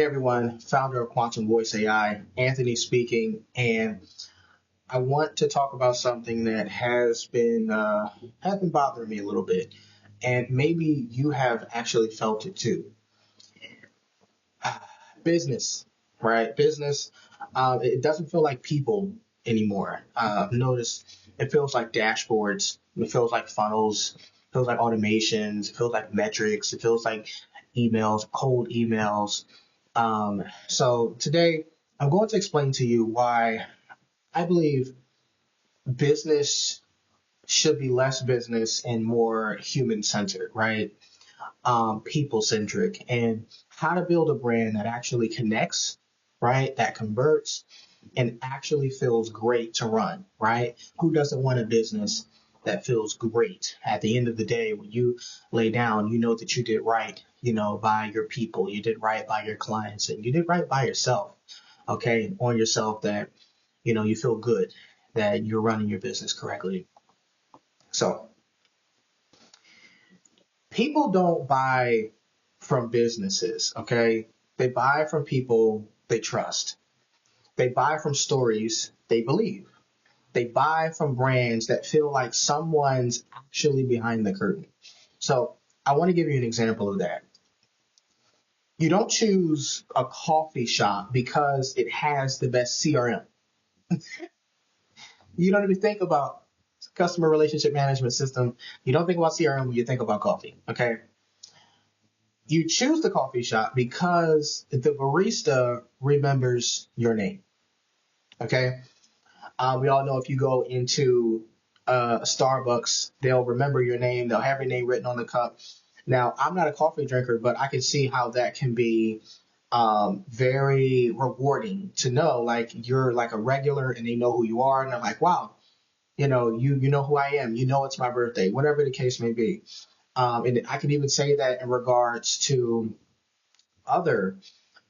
Everyone, founder of Quantum Voice AI, Anthony speaking, and I want to talk about something that has been bothering me a little bit, and maybe you have actually felt it too. Business, right? Business. It doesn't feel like people anymore. Notice it feels like dashboards. It feels like funnels. It feels like automations. It feels like metrics. It feels like emails, cold emails. So today I'm going to explain to you why I believe business should be less business and more human centered, right? People centric, and how to build a brand that actually connects, right? That converts and actually feels great to run, right? Who doesn't want a business that feels great? At the end of the day, when you lay down, you know that you did right, by your people, you did right by your clients, and you did right by yourself, okay? On yourself that, you feel good that you're running your business correctly. So people don't buy from businesses, okay? They buy from people they trust. They buy from stories they believe. They buy from brands that feel like someone's actually behind the curtain. So I want to give you an example of that. You don't choose a coffee shop because it has the best CRM. You don't even think about customer relationship management system. You don't think about CRM when you think about coffee, okay? You choose the coffee shop because the barista remembers your name, okay? We all know if you go into Starbucks, they'll remember your name. They'll have your name written on the cup. Now, I'm not a coffee drinker, but I can see how that can be very rewarding to know, like you're like a regular and they know who you are, and they're like, wow, you know who I am. You know it's my birthday, whatever the case may be. And I can even say that in regards to other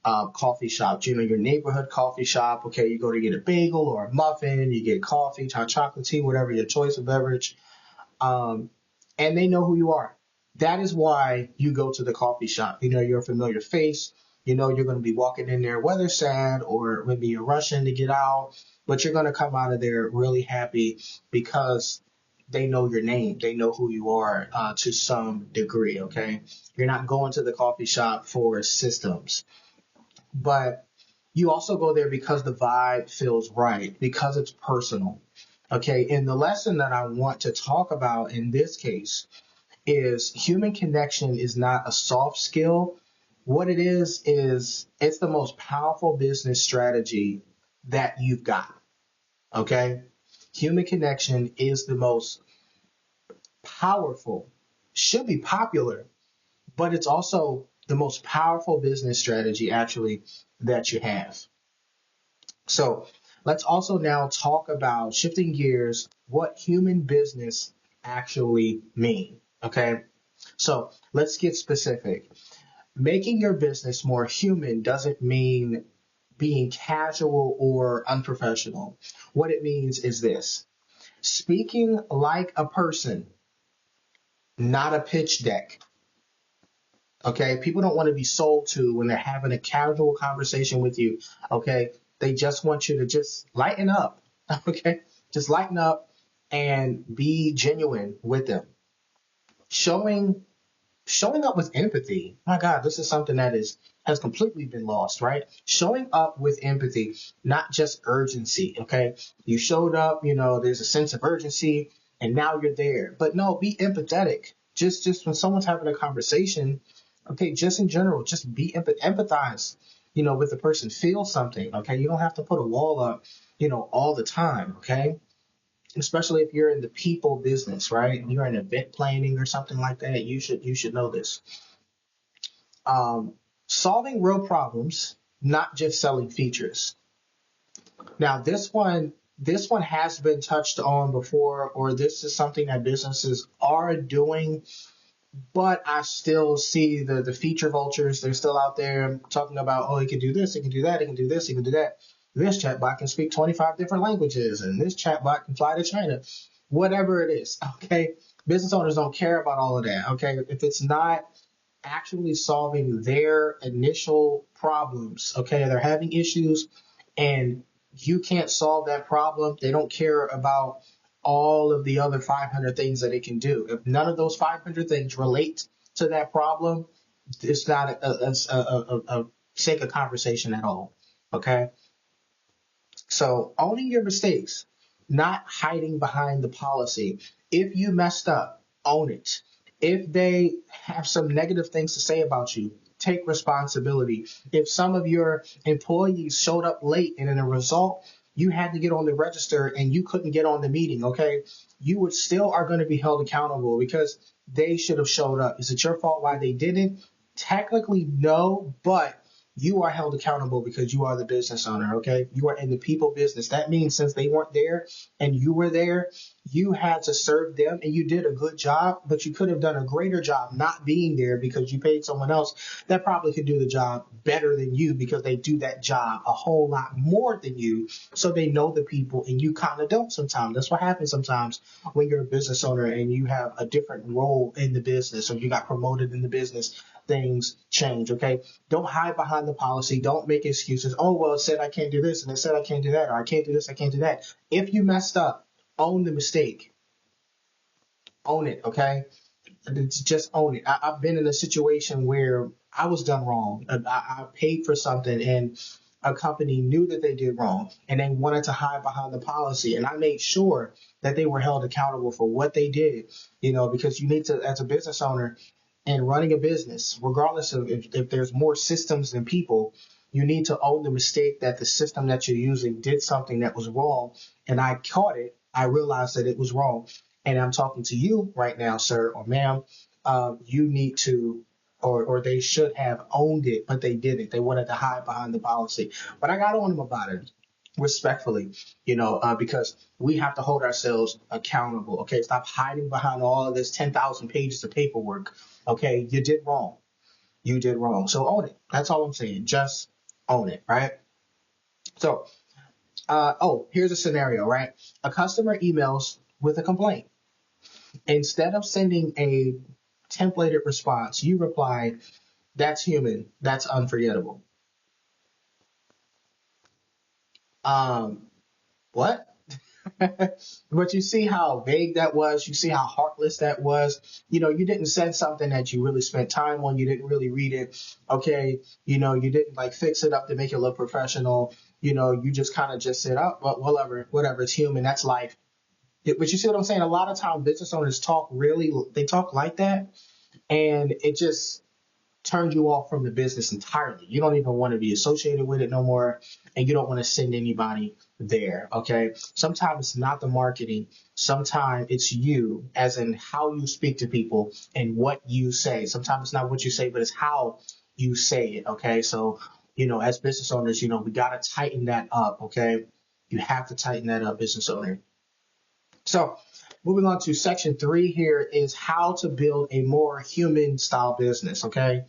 coffee shops, your neighborhood coffee shop. Okay, you go to get a bagel or a muffin, you get coffee, hot chocolate tea, whatever your choice of beverage, um, and they know who you are. That is why you go to the coffee shop. You're a familiar face. You're going to be walking in there, whether sad or maybe you're rushing to get out, but you're going to come out of there really happy because they know your name. They know who you are to some degree. Okay, you're not going to the coffee shop for systems, but you also go there because the vibe feels right, because it's personal. Okay, and the lesson that I want to talk about in this case is human connection is not a soft skill. What it is it's the most powerful business strategy that you've got. Okay, human connection is the most powerful, should be popular, but it's also the most powerful business strategy actually that you have. So let's also now talk about shifting gears, what human business actually mean. Okay. So let's get specific. Making your business more human doesn't mean being casual or unprofessional. What it means is this: speaking like a person, not a pitch deck. Okay, people don't want to be sold to when they're having a casual conversation with you. Okay, they just want you to just lighten up. Okay, just lighten up and be genuine with them. Showing showing up with empathy. My God, this is something that has completely been lost, right? Showing up with empathy, not just urgency. Okay, you showed up. There's a sense of urgency, and now you're there. But no, be empathetic. Just when someone's having a conversation. Okay, just in general, just be empathize, with the person, feel something. Okay, you don't have to put a wall up, all the time. Okay, especially if you're in the people business, right? You're in event planning or something like that. You should know this. Um, Solving real problems, not just selling features. Now, this one has been touched on before, or this is something that businesses are doing, but I still see the feature vultures. They're still out there talking about, oh, it can do this, it can do that, it can do this, it can do that. This chatbot can speak 25 different languages, and this chatbot can fly to China. Whatever it is, okay? Business owners don't care about all of that, okay? If it's not actually solving their initial problems. Okay, they're having issues and you can't solve that problem. They don't care about all of the other 500 things that it can do. If none of those 500 things relate to that problem, it's not a sake of conversation at all. Okay. So owning your mistakes, not hiding behind the policy. If you messed up, own it. If they have some negative things to say about you, take responsibility. If some of your employees showed up late and in a result, you had to get on the register and you couldn't get on the meeting, okay, you would still are going to be held accountable because they should have showed up. Is it your fault why they didn't? Technically, no, but you are held accountable because you are the business owner, okay? You are in the people business. That means since they weren't there and you were there, you had to serve them and you did a good job, but you could have done a greater job not being there because you paid someone else that probably could do the job better than you because they do that job a whole lot more than you. So they know the people and you kind of don't sometimes. That's what happens sometimes when you're a business owner and you have a different role in the business or you got promoted in the business. Things change, okay? Don't hide behind the policy. Don't make excuses. Oh, well, it said I can't do this and it said I can't do that, or I can't do this, I can't do that. If you messed up, own the mistake. Own it, okay? Just own it. I've been in a situation where I was done wrong. I paid for something and a company knew that they did wrong and they wanted to hide behind the policy. And I made sure that they were held accountable for what they did, because you need to, as a business owner and running a business, regardless of if there's more systems than people, you need to own the mistake that the system that you're using did something that was wrong. And I caught it. I realized that it was wrong. And I'm talking to you right now, sir or ma'am. You need to, or they should have owned it, but they didn't. They wanted to hide behind the policy. But I got on them about it respectfully, because we have to hold ourselves accountable. Okay, stop hiding behind all of this 10,000 pages of paperwork. Okay, you did wrong. You did wrong. So own it. That's all I'm saying. Just own it, right? So, here's a scenario, right? A customer emails with a complaint. Instead of sending a templated response, you reply, "That's human. That's unforgettable." Um, what? But you see how vague that was. You see how heartless that was. You didn't send something that you really spent time on. You didn't really read it. Okay. You didn't like fix it up to make it look professional. You just kind of just said, oh, well, whatever. It's human. That's life. But you see what I'm saying? A lot of times business owners they talk like that, and it just turns you off from the business entirely. You don't even want to be associated with it no more, and you don't want to send anybody there. Okay. Sometimes it's not the marketing. Sometimes it's you, as in how you speak to people and what you say. Sometimes it's not what you say, but it's how you say it. Okay. So, as business owners, we got to tighten that up. Okay. You have to tighten that up, business owner. So moving on to section 3 here is how to build a more human style business. Okay.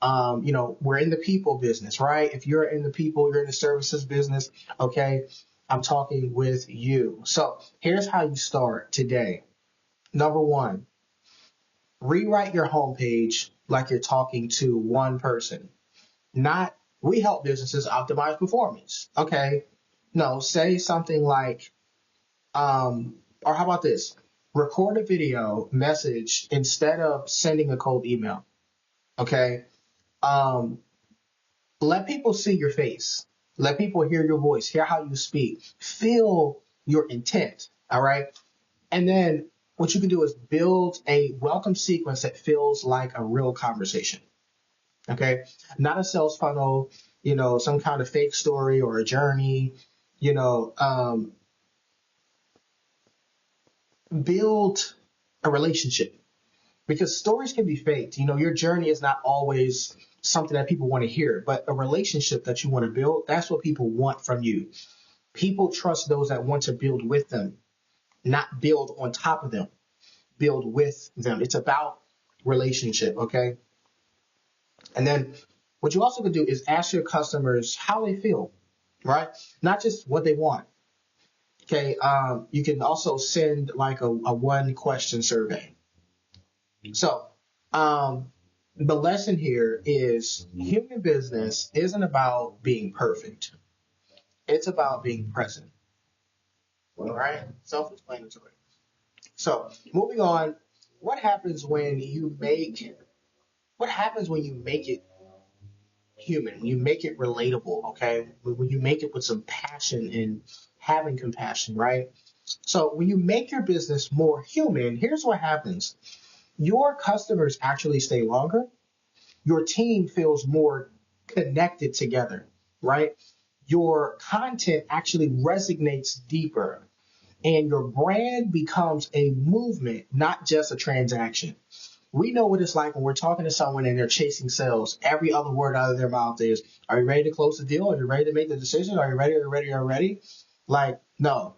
We're in the people business, right? If you're in the people, you're in the services business. Okay. I'm talking with you. So here's how you start today. Number 1, rewrite your homepage like you're talking to one person. Not, we help businesses optimize performance. Okay. No, say something like, or how about this? Record a video message instead of sending a cold email. Okay. Um, let people see your face. Let people hear your voice, hear how you speak, feel your intent. All right. And then what you can do is build a welcome sequence that feels like a real conversation. Okay. Not a sales funnel, some kind of fake story or a journey, you know, um, build a relationship because stories can be faked. Your journey is not always something that people want to hear, but a relationship that you want to build, that's what people want from you. People trust those that want to build with them, not build on top of them, build with them. It's about relationship. Okay. And then what you also can do is ask your customers how they feel, right? Not just what they want. Okay. You can also send like a one question survey. So, The lesson here is human business isn't about being perfect. It's about being present. All right? Self-explanatory. So moving on, what happens when you make what happens when you make it human, when you make it relatable, okay? When you make it with some passion and having compassion, right? So when you make your business more human, here's what happens. Your customers actually stay longer. Your team feels more connected together, right? Your content actually resonates deeper and your brand becomes a movement, not just a transaction. We know what it's like when we're talking to someone and they're chasing sales. Every other word out of their mouth is, are you ready to close the deal? Are you ready to make the decision? Are you ready? Are you ready? Are you ready? Like, no,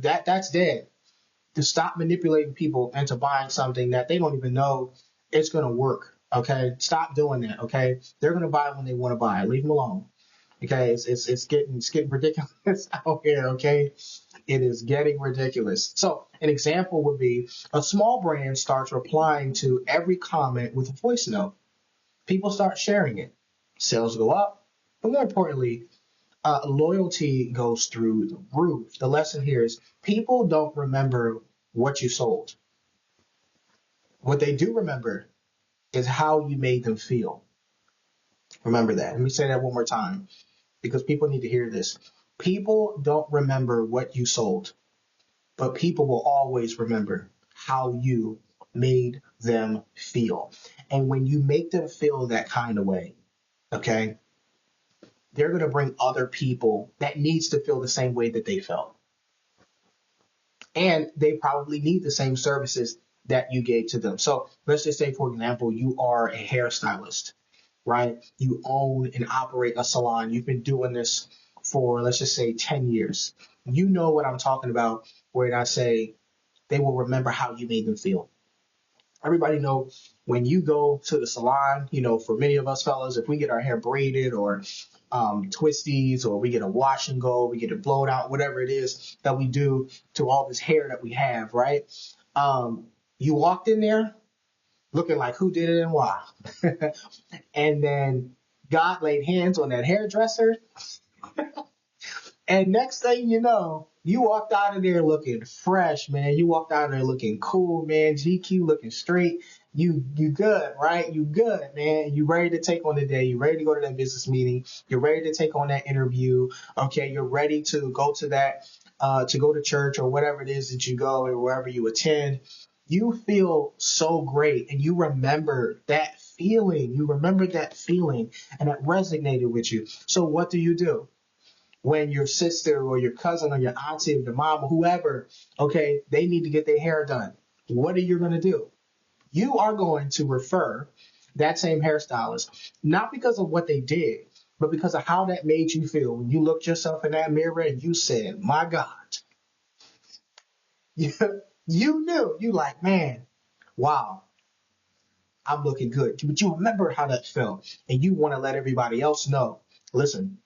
that's dead. To stop manipulating people into buying something that they don't even know it's going to work. Okay. Stop doing that. Okay. They're going to buy it when they want to buy it. Leave them alone. Okay. It's getting ridiculous out here. Okay. It is getting ridiculous. So an example would be a small brand starts replying to every comment with a voice note. People start sharing it. Sales go up. But more importantly, loyalty goes through the roof. The lesson here is people don't remember what you sold. What they do remember is how you made them feel. Remember that. Let me say that one more time because people need to hear this. People don't remember what you sold, but people will always remember how you made them feel. And when you make them feel that kind of way, okay, they're going to bring other people that needs to feel the same way that they felt. And they probably need the same services that you gave to them. So let's just say, for example, you are a hairstylist, right? You own and operate a salon. You've been doing this for, let's just say, 10 years. You know what I'm talking about when I say they will remember how you made them feel. Everybody know when you go to the salon, for many of us fellas, if we get our hair braided or twisties or we get a wash and go, we get it blown out, whatever it is that we do to all this hair that we have, right? You walked in there looking like who did it and why. And then God laid hands on that hairdresser. And next thing you know, you walked out of there looking fresh, man. You walked out of there looking cool, man. GQ looking straight. You good, right? You good, man. You ready to take on the day. You ready to go to that business meeting. You're ready to take on that interview. Okay, you're ready to go to that, to go to church or whatever it is that you go or wherever you attend. You feel so great, and you remember that feeling. You remember that feeling, and it resonated with you. So what do? When your sister or your cousin or your auntie or your mom or whoever, okay, they need to get their hair done. What are you going to do? You are going to refer that same hairstylist, not because of what they did, but because of how that made you feel when you looked yourself in that mirror and you said, my God, you, you knew, you like, man, wow, I'm looking good. But you remember how that felt and you want to let everybody else know, listen,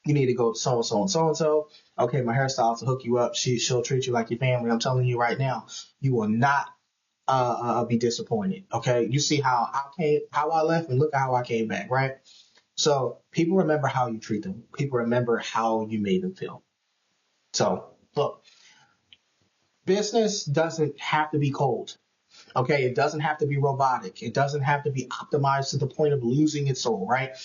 you need to go to so and so and so and so. Okay, my hairstylist will hook you up. She'll treat you like your family. I'm telling you right now, you will not be disappointed. Okay, you see how I left, and look at how I came back. Right. So people remember how you treat them. People remember how you made them feel. So look, business doesn't have to be cold. Okay, it doesn't have to be robotic. It doesn't have to be optimized to the point of losing its soul. Right.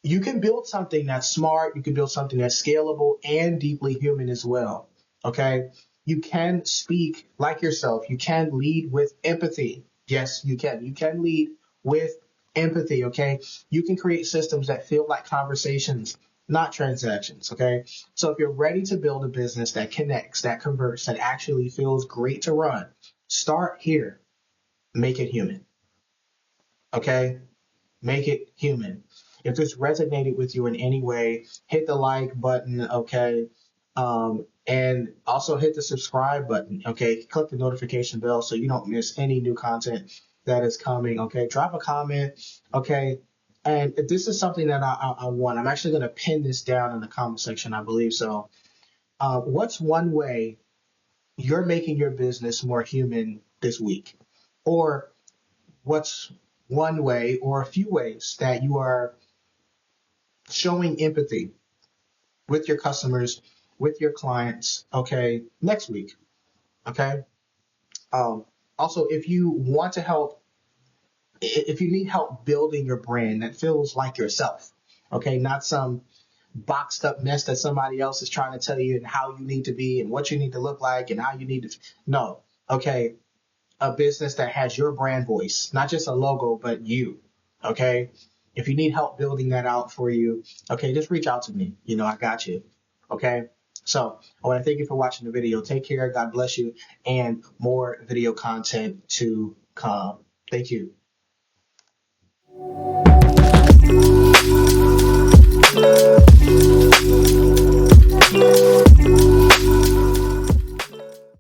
You can build something that's smart. You can build something that's scalable and deeply human as well. Okay. You can speak like yourself. You can lead with empathy. Yes, you can. You can lead with empathy. Okay. You can create systems that feel like conversations, not transactions. Okay. So if you're ready to build a business that connects, that converts, that actually feels great to run, start here. Make it human. Okay. Make it human. If this resonated with you in any way, hit the like button, okay? And also hit the subscribe button, okay? Click the notification bell so you don't miss any new content that is coming, okay? Drop a comment, okay? And if this is something that I want, I'm actually going to pin this down in the comment section, I believe so. What's one way you're making your business more human this week? Or what's one way or a few ways that you are showing empathy with your customers, with your clients, okay, next week, okay? Um, Also, if you need help building your brand that feels like yourself, okay, not some boxed up mess that somebody else is trying to tell you and how you need to be and what you need to look like and how you need to, no, okay, a business that has your brand voice, not just a logo, but you, okay? If you need help building that out for you, okay, just reach out to me. I got you, okay? So I want to thank you for watching the video. Take care. God bless you. And more video content to come. Thank you.